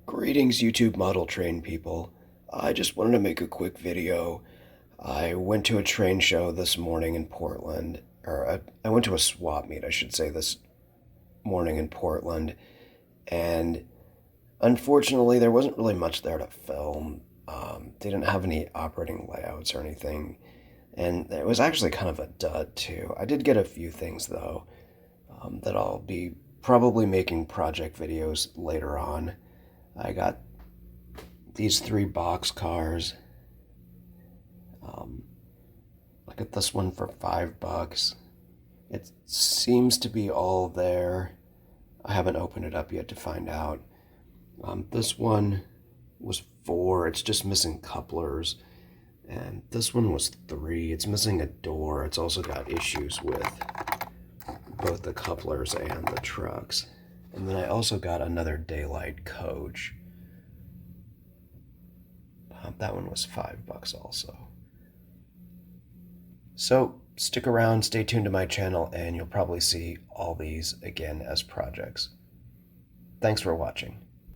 Greetings, YouTube model train people. I just wanted to make a quick video. I went to a train show this morning in Portland, or I went to a swap meet, I should say, this morning in Portland, and unfortunately, there wasn't really much there to film. They didn't have any operating layouts or anything, and it was actually kind of a dud, too. I did get a few things, though, that I'll be probably making project videos later on. I got these three box cars. Um, I got this one for $5. It seems to be all there. I haven't opened it up yet to find out. This one was 4. It's just missing couplers. And this one was 3. It's missing a door. It's also got issues with both the couplers and the trucks. And then I also got another daylight coach. That one was $5 also. So stick around, stay tuned to my channel, and you'll probably see all these again as projects. Thanks for watching.